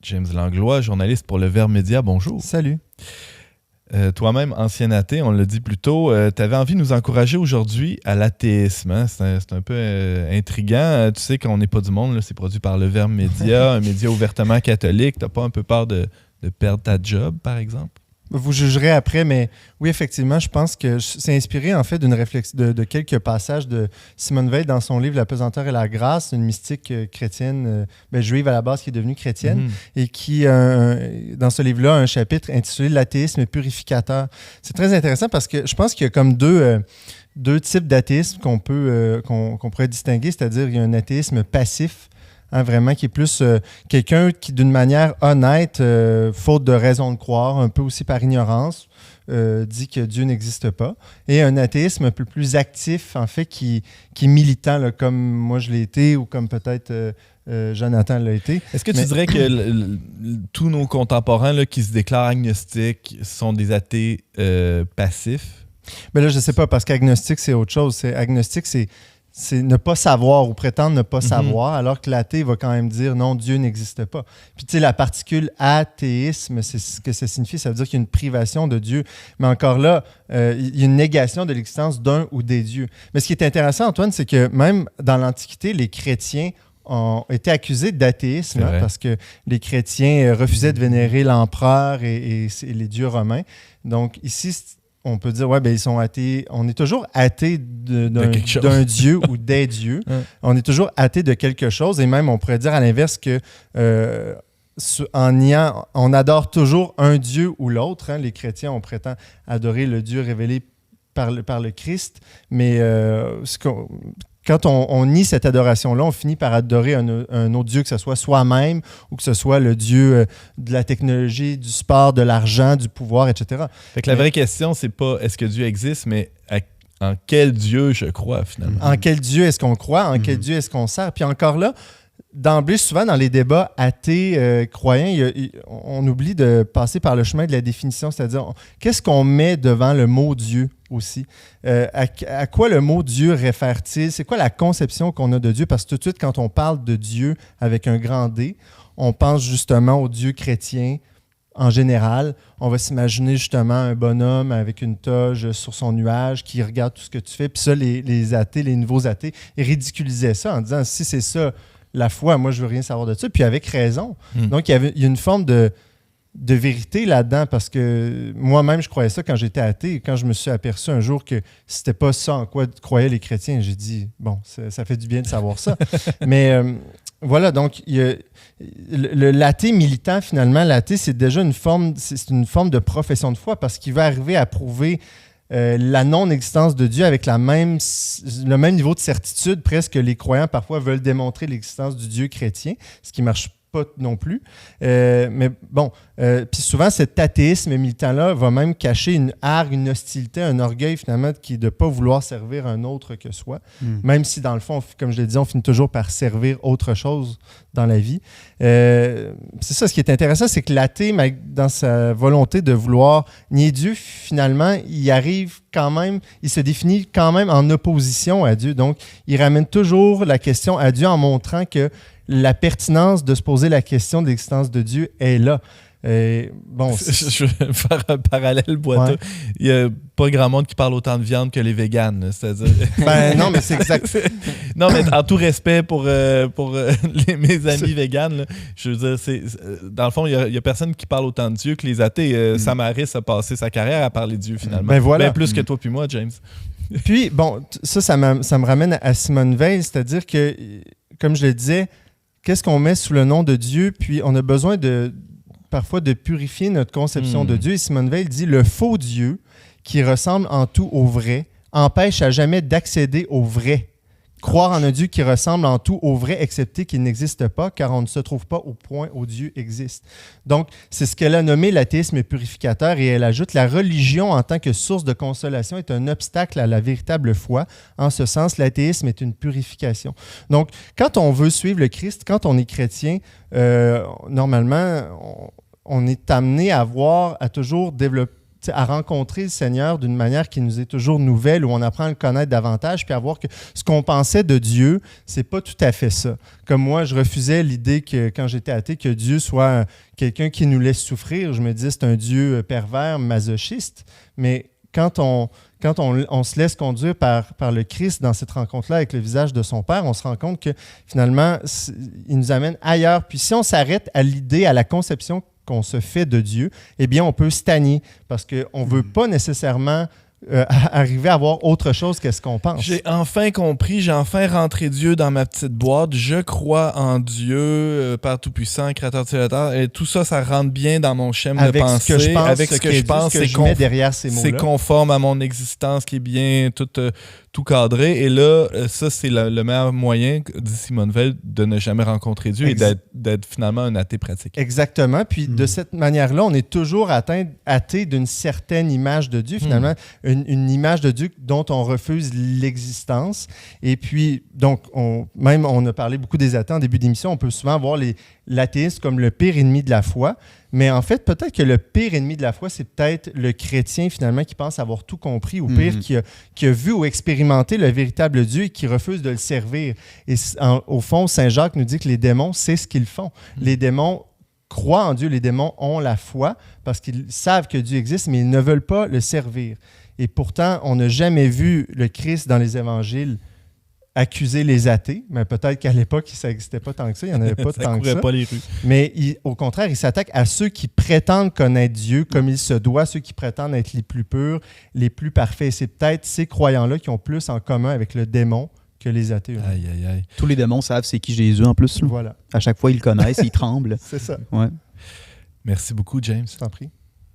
James Langlois, journaliste pour Le Verbe Média. Bonjour. Salut. Toi-même, ancien athée, on l'a dit plus tôt, tu avais envie de nous encourager aujourd'hui à l'athéisme. Hein? C'est un peu intriguant. Tu sais qu'on n'est pas du monde, là, c'est produit par Le Verbe Média, un média ouvertement catholique. Tu n'as pas un peu peur de perdre ta job, par exemple? Vous jugerez après, mais oui, effectivement, je pense que c'est inspiré en fait d'une réflexion de quelques passages de Simone Veil dans son livre La pesanteur et la grâce, une mystique chrétienne, juive à la base qui est devenue chrétienne, et qui, dans ce livre-là, a un chapitre intitulé L'athéisme purificateur. C'est très intéressant parce que je pense qu'il y a comme deux types d'athéisme qu'on pourrait distinguer, c'est-à-dire il y a un athéisme passif, vraiment, qui est plus quelqu'un qui, d'une manière honnête, faute de raison de croire, un peu aussi par ignorance, dit que Dieu n'existe pas. Et un athéisme un peu plus actif, en fait, qui est militant, là, comme moi je l'ai été ou comme peut-être Jonathan l'a été. Est-ce que tu dirais que tous nos contemporains là, qui se déclarent agnostiques sont des athées passifs? Mais là, je ne sais pas, parce qu'agnostique, c'est autre chose. Agnostique, c'est ne pas savoir ou prétendre ne pas savoir, alors que l'athée va quand même dire non, Dieu n'existe pas. Puis tu sais, la particule athéisme, c'est ce que ça signifie, ça veut dire qu'il y a une privation de Dieu. Mais encore là, il y a une négation de l'existence d'un ou des dieux. Mais ce qui est intéressant, Antoine, c'est que même dans l'Antiquité, les chrétiens ont été accusés d'athéisme, parce que les chrétiens refusaient de vénérer l'empereur et les dieux romains. Donc ici, on peut dire, ils sont athées. On est toujours athée d'un dieu ou des dieux. On est toujours athée de quelque chose. Et même, on pourrait dire à l'inverse que on adore toujours un dieu ou l'autre. Hein. Les chrétiens, on prétend adorer le Dieu révélé par le Christ. Mais quand on nie cette adoration-là, on finit par adorer un autre Dieu, que ce soit soi-même ou que ce soit le Dieu de la technologie, du sport, de l'argent, du pouvoir, etc. Fait que la vraie question, c'est pas est-ce que Dieu existe, mais en quel Dieu je crois, finalement. En quel Dieu est-ce qu'on croit? En quel Dieu est-ce qu'on sert? Puis encore là, d'emblée, souvent dans les débats athées, croyants, on oublie de passer par le chemin de la définition, c'est-à-dire qu'est-ce qu'on met devant le mot Dieu aussi? À quoi le mot Dieu réfère-t-il? C'est quoi la conception qu'on a de Dieu? Parce que tout de suite, quand on parle de Dieu avec un grand D, on pense justement au Dieu chrétien en général. On va s'imaginer justement un bonhomme avec une toge sur son nuage qui regarde tout ce que tu fais. Puis ça, les athées, les nouveaux athées, ils ridiculisaient ça en disant si c'est ça la foi, moi je veux rien savoir de ça. Puis avec raison. Donc il y a une forme de vérité là-dedans, parce que moi-même, je croyais ça quand j'étais athée. Et quand je me suis aperçu un jour que c'était pas ça en quoi croyaient les chrétiens, j'ai dit, bon, ça fait du bien de savoir ça. Mais voilà, donc l'athée militant, finalement, l'athée, c'est déjà une forme de profession de foi, parce qu'il va arriver à prouver la non-existence de Dieu avec le même niveau de certitude presque que les croyants parfois veulent démontrer l'existence du Dieu chrétien, ce qui marche pas non plus. Mais bon, puis souvent, cet athéisme militant-là va même cacher une hargne, une hostilité, un orgueil finalement qui est de ne pas vouloir servir un autre que soi, même si dans le fond, comme je l'ai dit, on finit toujours par servir autre chose dans la vie. C'est ça, ce qui est intéressant, c'est que l'athée, dans sa volonté de vouloir nier Dieu, finalement, il arrive quand même, il se définit quand même en opposition à Dieu. Donc, il ramène toujours la question à Dieu en montrant que la pertinence de se poser la question de l'existence de Dieu est là. Bon, je vais faire un parallèle boiteux. Ouais. Il n'y a pas grand monde qui parle autant de viande que les véganes, c'est-à-dire... non, mais c'est exact. Non, mais en tout respect pour mes amis véganes, là, je veux dire, dans le fond, il n'y a personne qui parle autant de Dieu que les athées. Sam Harris a passé sa carrière à parler de Dieu, finalement. Ben voilà. Bien plus que toi puis moi, James. Puis, bon, ça me ramène à Simone Veil, c'est-à-dire que, comme je le disais, qu'est-ce qu'on met sous le nom de Dieu? Puis on a besoin parfois de purifier notre conception de Dieu. Et Simone Veil dit « Le faux Dieu, qui ressemble en tout au vrai, empêche à jamais d'accéder au vrai. Croire en un Dieu qui ressemble en tout au vrai, excepté qu'il n'existe pas, car on ne se trouve pas au point où Dieu existe. » Donc, c'est ce qu'elle a nommé l'athéisme purificateur, et elle ajoute « La religion en tant que source de consolation est un obstacle à la véritable foi. En ce sens, l'athéisme est une purification. » Donc, quand on veut suivre le Christ, quand on est chrétien, normalement, on est amené à toujours à rencontrer le Seigneur d'une manière qui nous est toujours nouvelle, où on apprend à le connaître davantage, puis à voir que ce qu'on pensait de Dieu, c'est pas tout à fait ça. Comme moi, je refusais l'idée que, quand j'étais athée, que Dieu soit quelqu'un qui nous laisse souffrir. Je me disais, c'est un Dieu pervers, masochiste. Mais quand on se laisse conduire par le Christ dans cette rencontre-là avec le visage de son Père, on se rend compte que finalement, il nous amène ailleurs. Puis si on s'arrête à l'idée, à la conception qu'on se fait de Dieu, eh bien, on peut stagner parce qu'on ne veut pas nécessairement arriver à voir autre chose que ce qu'on pense. J'ai enfin compris, j'ai enfin rentré Dieu dans ma petite boîte. Je crois en Dieu, Père Tout-Puissant, Créateur de ciel et de terre. Et tout ça, ça rentre bien dans mon schéma de pensée. Avec ce que je pense, c'est derrière ces mots-là. C'est conforme à mon existence qui est bien tout cadré. Et là, ça, c'est le meilleur moyen, dit Simone Veil, de ne jamais rencontrer Dieu et d'être finalement un athée pratique. Exactement. Puis de cette manière-là, on est toujours athée d'une certaine image de Dieu, finalement. Une image de Dieu dont on refuse l'existence. Et puis, donc, on a parlé beaucoup des athées en début d'émission. On peut souvent voir l'athéisme comme le pire ennemi de la foi. Mais en fait, peut-être que le pire ennemi de la foi, c'est peut-être le chrétien, finalement, qui pense avoir tout compris, ou pire, qui a vu ou expérimenté le véritable Dieu et qui refuse de le servir. Et au fond, Saint Jacques nous dit que les démons, c'est ce qu'ils font. Les démons croient en Dieu, les démons ont la foi parce qu'ils savent que Dieu existe, mais ils ne veulent pas le servir. Et pourtant, on n'a jamais vu le Christ dans les évangiles accuser les athées, mais peut-être qu'à l'époque, ça n'existait pas tant que ça, il n'y en avait pas tant que ça. Pas les rues. Mais au contraire, il s'attaque à ceux qui prétendent connaître Dieu comme il se doit, ceux qui prétendent être les plus purs, les plus parfaits. C'est peut-être ces croyants-là qui ont plus en commun avec le démon que les athées. Aïe, aïe, aïe. Tous les démons savent c'est qui Jésus en plus. Voilà. À chaque fois, ils le connaissent, ils tremblent. C'est ça. Ouais. Merci beaucoup, James. Je t'en prie.